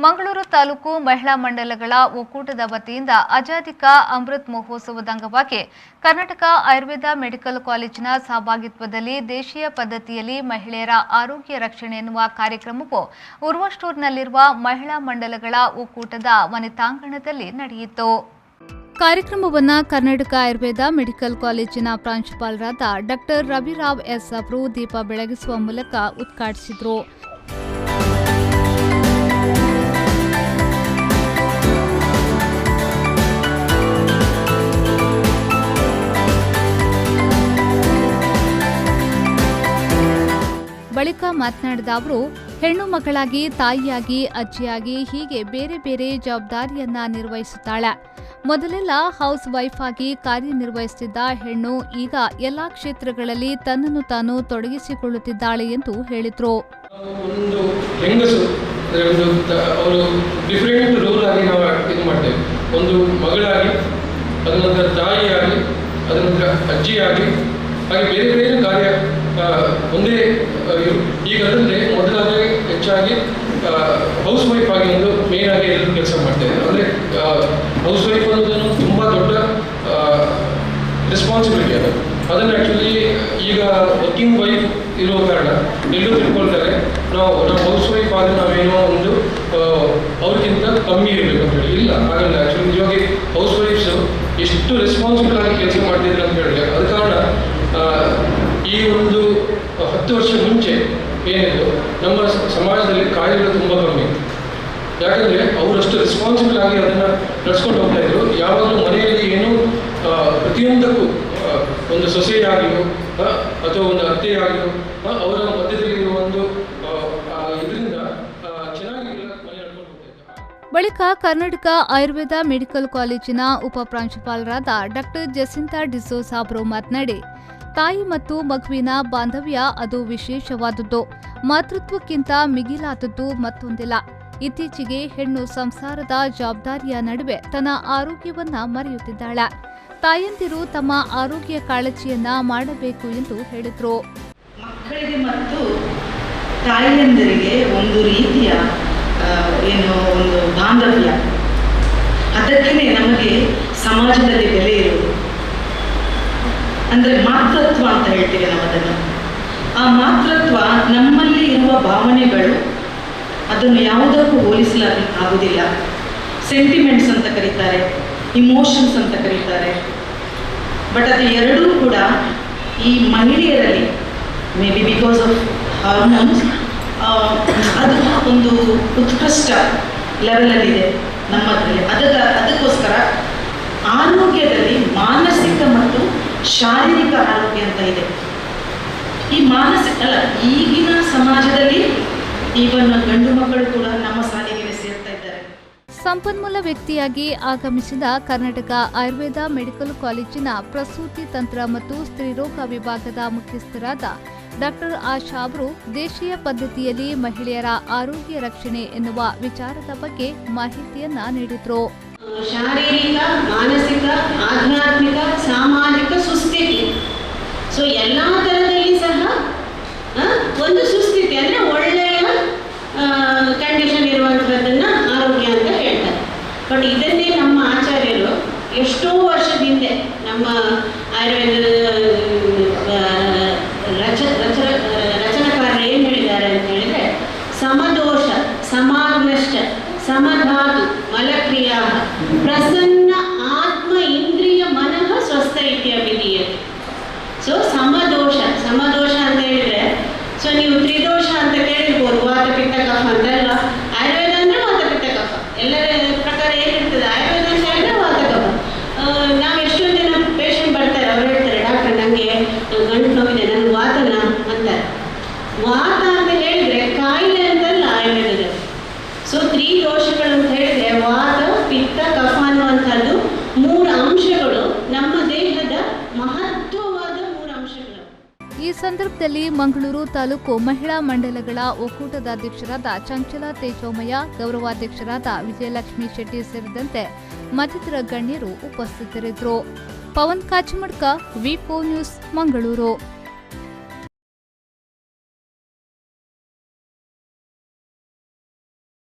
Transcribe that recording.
ಮಂಗಳೂರು ತಾಲೂಕು ಮಹಿಳಾ ಮಂಡಲಗಳ ಒಕ್ಕೂಟದ ವತಿಯಿಂದ ಅಜಾದಿಕ ಅಮೃತ್ ಮಹೋತ್ಸವದ ಅಂಗವಾಗಿ ಕರ್ನಾಟಕ ಆಯುರ್ವೇದ ಮೆಡಿಕಲ್ ಕಾಲೇಜಿನ ಸಹಭಾಗಿತ್ವದಲ್ಲಿ ದೇಶೀಯ ಪದ್ಧತಿಯಲ್ಲಿ ಮಹಿಳೆಯರ ಆರೋಗ್ಯ ರಕ್ಷಣೆ ಎನ್ನುವ ಕಾರ್ಯಕ್ರಮವು ಉರ್ವಷ್ಟೂರಿನಲ್ಲಿರುವ ಮಹಿಳಾ ಮಂಡಲಗಳ ಒಕ್ಕೂಟದ ವನಿತಾಂಗಣದಲ್ಲಿ ನಡೆಯಿತು. ಕಾರ್ಯಕ್ರಮವನ್ನು ಕರ್ನಾಟಕ ಆಯುರ್ವೇದ ಮೆಡಿಕಲ್ ಕಾಲೇಜಿನ ಪ್ರಾಂಶುಪಾಲರಾದ ಡಾಕ್ಟರ್ ರವಿರಾವ್ ಎಸ್ ಅವರು ದೀಪ ಬೆಳಗಿಸುವ ಮೂಲಕ ಉದ್ಘಾಟಿಸಿದರು. ಬಳಿಕ ಮಾತನಾಡಿದ ಅವರು, ಹೆಣ್ಣು ಮಕ್ಕಳಾಗಿ, ತಾಯಿಯಾಗಿ, ಅಜ್ಜಿಯಾಗಿ ಹೀಗೆ ಬೇರೆ ಬೇರೆ ಜವಾಬ್ದಾರಿಯನ್ನ ನಿರ್ವಹಿಸುತ್ತಾಳೆ. ಮೊದಲೆಲ್ಲ ಹೌಸ್ ವೈಫ್ ಆಗಿ ಕಾರ್ಯನಿರ್ವಹಿಸುತ್ತಿದ್ದ ಹೆಣ್ಣು ಈಗ ಎಲ್ಲಾ ಕ್ಷೇತ್ರಗಳಲ್ಲಿ ತನ್ನನ್ನು ತಾನು ತೊಡಗಿಸಿಕೊಳ್ಳುತ್ತಿದ್ದಾಳೆ ಎಂದು ಹೇಳಿದರು. ಒಂದು ಹೆಂಗಸು ಅವರು ಡಿಫರೆಂಟ್ ರೋಲ್ ಆಗಿ ನಾವು ಇದು ಮಾಡ್ತೇವೆ. ಒಂದು ಮಗಳಾಗಿ, ಅದರ ನಂತರ ತಾಯಿಯಾಗಿ, ಅದರ ನಂತರ ಅಜ್ಜಿಯಾಗಿ, ಹಾಗೆ ಬೇರೆ ಬೇರೆ ಕಾರ್ಯ ಒಂದೇ. ಈಗ ಅದರಲ್ಲಿ ಮೊದಲಾಗಿ ಹೆಚ್ಚಾಗಿ ಹೌಸ್ ವೈಫ್ ಆಗಿ ಒಂದು ಮೇನ್ ಆಗಿ ಎಲ್ಲರೂ ಕೆಲಸ ಮಾಡ್ತೇವೆ. ಅಂದರೆ ಹೌಸ್ ವೈಫ್ ಅನ್ನೋದನ್ನು ತುಂಬ ದೊಡ್ಡ ರೆಸ್ಪಾನ್ಸಿಬಿಲಿಟಿ ಅದು. ಅದನ್ನು ಆ್ಯಕ್ಚುಲಿ ಈಗ ವರ್ಕಿಂಗ್ ವೈಫ್ ಇರೋ ಕಾರಣ ಎಲ್ಲರೂ ತಿಳ್ಕೊಳ್ತಾರೆ, ನಾವು ಹೌಸ್ ವೈಫ್ ಆದರೆ ನಾವೇನೋ ಒಂದು ಅವ್ರಿಗಿಂತ ಕಮ್ಮಿ ಇರಬೇಕು ಅಂತ ಹೇಳಿ. ಇಲ್ಲ, ಆಗಲ್ಲ. ಆ್ಯಕ್ಚುಲಿ ನಿಜವಾಗಿ ಹೌಸ್ ವೈಫ್ಸು ಎಷ್ಟು ರೆಸ್ಪಾನ್ಸಿಬಲ್ ಆಗಿ ಕೆಲಸ ಮಾಡ್ತಿದ್ರು ಅಂತ ಹೇಳಿದ್ರೆ, ಅದ ಕಾರಣ ಈ ಒಂದು 10 ವರ್ಷ ಮುಂಚೆ ಏನಿದೆ ನಮ್ಮ ಸಮಾಜದಲ್ಲಿ ಕಾಯಿಲೆಗಳು ತುಂಬ ಕಮ್ಮಿ. ಯಾಕಂದರೆ ಅವರಷ್ಟು ರೆಸ್ಪಾನ್ಸಿಬಲ್ ಆಗಿ ಅದನ್ನು ನಡೆಸ್ಕೊಂಡು ಹೋಗ್ತಾ ಇದ್ರು. ಯಾವಾಗಲೂ ಮನೆಯಲ್ಲಿ ಏನು ಪ್ರತಿಯೊಂದಕ್ಕೂ ಒಂದು ಸೊಸೆಯಾಗಿಯೋ ಅಥವಾ ಒಂದು ಅತ್ತೆಯಾಗಿಯೋ ಅವರ ಮಧ್ಯದಲ್ಲಿ ಒಂದು ಇದರಿಂದ ಚೆನ್ನಾಗಿ ಮನೆ ನಡ್ಕೊಂಡು ಹೋಗ್ತಾ ಇದ್ದಾರೆ. ಬಳಿಕ ಕರ್ನಾಟಕ ಆಯುರ್ವೇದ ಮೆಡಿಕಲ್ ಕಾಲೇಜಿನ ಉಪ ಪ್ರಾಂಶುಪಾಲರಾದ ಡಾಕ್ಟರ್ ಜಸಿಂತಾ ಡಿಸೋಜಾ ಅವರು ಮಾತನಾಡಿ, ತಾಯಿ ಮತ್ತು ಮಗುವಿನ ಬಾಂಧವ್ಯ ಅದು ವಿಶೇಷವಾದದ್ದು. ಮಾತೃತ್ವಕ್ಕಿಂತ ಮಿಗಿಲಾದದ್ದು ಮತ್ತೊಂದಿಲ್ಲ. ಇತ್ತೀಚೆಗೆ ಹೆಣ್ಣು ಸಂಸಾರದ ಜವಾಬ್ದಾರಿಯ ನಡುವೆ ತನ್ನ ಆರೋಗ್ಯವನ್ನ ಮರೆಯುತ್ತಿದ್ದಾಳೆ. ತಾಯಂದಿರು ತಮ್ಮ ಆರೋಗ್ಯ ಕಾಳಜಿಯನ್ನ ಮಾಡಬೇಕು ಎಂದು ಹೇಳಿದರು. ಮಕ್ಕಳಿಗೆ ಮತ್ತು ತಾಯಿಯಂದರಿಗೆ ಒಂದು ರೀತಿಯ ಒಂದು ಬಾಂಧವ್ಯ, ಅದಕ್ಕೇ ನಮಗೆ ಸಮಾಜದಲ್ಲಿ ಬೆಲೆ ಇರುವುದು. ಅಂದರೆ ಮಾತೃತ್ವ ಅಂತ ಹೇಳ್ತೀವಿ ನಾವು ಅದನ್ನು. ಆ ಮಾತೃತ್ವ ನಮ್ಮಲ್ಲಿ ಇರುವ ಭಾವನೆಗಳು ಅದನ್ನು ಯಾವುದಕ್ಕೂ ಹೋಲಿಸಲಾಗುವುದಿಲ್ಲ. ಸೆಂಟಿಮೆಂಟ್ಸ್ ಅಂತ ಕರೀತಾರೆ, ಇಮೋಷನ್ಸ್ ಅಂತ ಕರೀತಾರೆ. ಬಟ್ ಅದು ಎರಡೂ ಕೂಡ ಈ ಮಹಿಳೆಯರಲ್ಲಿ may be because of hormones ಅದು ಒಂದು ಉತ್ಕೃಷ್ಟ ಲೆವೆಲಲ್ಲಿದೆ ನಮ್ಮದ್ರಲ್ಲಿ. ಅದಕ್ಕೋಸ್ಕರ ಆರೋಗ್ಯದಲ್ಲಿ ಮಾನಸಿಕ ಮತ್ತು ಶಾರೀರಿಕ ಆರೋಗ್ಯ ಅಂತ ಇದೆ. ಈ ಈಗಿನ ಸಮಾಜದಲ್ಲಿ ಈವನ್ ಗಂಡು ಮಕ್ಕಳು ಕೂಡ ನಮ್ಮ ಸಾಲಿಗೆ ಸೇರ್ತಾ ಇದ್ದಾರೆ. ಸಂಪನ್ಮೂಲ ವ್ಯಕ್ತಿಯಾಗಿ ಆಗಮಿಸಿದ ಕರ್ನಾಟಕ ಆಯುರ್ವೇದ ಮೆಡಿಕಲ್ ಕಾಲೇಜಿನ ಪ್ರಸೂತಿ ತಂತ್ರ ಮತ್ತು ಸ್ತ್ರೀರೋಗ ವಿಭಾಗದ ಮುಖ್ಯಸ್ಥರಾದ ಡಾಕ್ಟರ್ ಆಶಾ ಅವರು ದೇಶೀಯ ಪದ್ಧತಿಯಲ್ಲಿ ಮಹಿಳೆಯರ ಆರೋಗ್ಯ ರಕ್ಷಣೆ ಎನ್ನುವ ವಿಚಾರದ ಬಗ್ಗೆ ಮಾಹಿತಿಯನ್ನ ನೀಡಿದರು. ಶಾರೀರಿಕ, ಮಾನಸಿಕ, ಆಧ್ಯಾತ್ಮಿಕ, ಸಾಮಾಜಿಕ ಸುಸ್ಥಿತಿ. ಸೊ ಎಲ್ಲ ಥರದಲ್ಲಿ ಸಹ ಒಂದು ಸುಸ್ಥಿತಿ ಅಂದರೆ ಒಳ್ಳೆಯ ಕಂಡೀಷನ್ ಇರುವಂಥದ್ದನ್ನು ಆರೋಗ್ಯ ಅಂತ ಹೇಳ್ತಾರೆ. ಬಟ್ ಇದನ್ನೇ ನಮ್ಮ ಆಚಾರ್ಯರು ಎಷ್ಟೋ ವರ್ಷದ ಹಿಂದೆ ನಮ್ಮ ಆಯುರ್ವೇದ ರಚನಾಕಾರರು ಏನು ಹೇಳಿದ್ದಾರೆ ಅಂತ ಹೇಳಿದರೆ, ಸಮದೋಷ, ಸಮಾಗ್ನಷ್ಟ, ಸಮಧಾತು, ಮಲಕ್ರಿಯಾ, ಪ್ರಸನ್ನ ಆತ್ಮ ಇಂದ್ರಿಯ ಮನಃ ಸ್ವಸ್ಥ ಇತ್ಯಭಿಧೀಯತೆ. ಸೊ ಸಮದೋಷ ಅಂತ ಹೇಳಿದರೆ, ಸೊ ನೀವು ತ್ರಿದೋಷ ಅಂತ ಕೇಳಿರ್ಬೋದು, ವಾತ ಪಿತ್ತ ಕಫ ಅಂತಲ್ಲ. ಆಯುರ್ವೇದ ಅಂದರೆ ವಾತ ಪಿತ್ತ ಕಫ. ಎಲ್ಲರ ಪ್ರಕಾರ ಏನಿರ್ತದೆ, ಆಯುರ್ವೇದ ಅಂತ ಹೇಳಿದ್ರೆ ವಾತ ಕಫ. ನಾವು ಎಷ್ಟೊಂದು ಜನ ಪೇಷಂಟ್ ಬರ್ತಾರೆ, ಅವ್ರು ಹೇಳ್ತಾರೆ, ಡಾಕ್ಟರ್ ನನಗೆ ಗಂಟು ನೋವಿದೆ, ನನಗೆ ವಾತನ ಅಂತಾರೆ. ವಾತ ಅಂತ ಹೇಳಿದರೆ ಕಾಯಿಲೆ ಅಂತಲ್ಲ ಆಯುರ್ವೇದದಲ್ಲಿ. ಸೊ ತ್ರಿದೋಷಗಳು ಅಂತ ಹೇಳಿದರೆ ವಾತ, ಪಿತ್ತ, ಕಫ ಅನ್ನುವಂಥದ್ದು 3 ಅಂಶಗಳು ನಮ್ಮ ದೇಹದ ಮಹತ್ವವಾದ 3 ಅಂಶಗಳು. ಈ ಸಂದರ್ಭದಲ್ಲಿ ಮಂಗಳೂರು ತಾಲೂಕು ಮಹಿಳಾ ಮಂಡಲಗಳ ಒಕ್ಕೂಟದ ಅಧ್ಯಕ್ಷರಾದ ಚಂಚಲ ತೇಜೋಮಯ್ಯ, ಗೌರವಾಧ್ಯಕ್ಷರಾದ ವಿಜಯಲಕ್ಷ್ಮಿ ಶೆಟ್ಟಿ ಸೇರಿದಂತೆ ಮತ್ತಿತರ ಗಣ್ಯರು ಉಪಸ್ಥಿತರಿದ್ದರು. ಪವನ್ ಕಾಚಮಡ್ಕ, ವಿ4 ನ್ಯೂಸ್, ಮಂಗಳೂರು.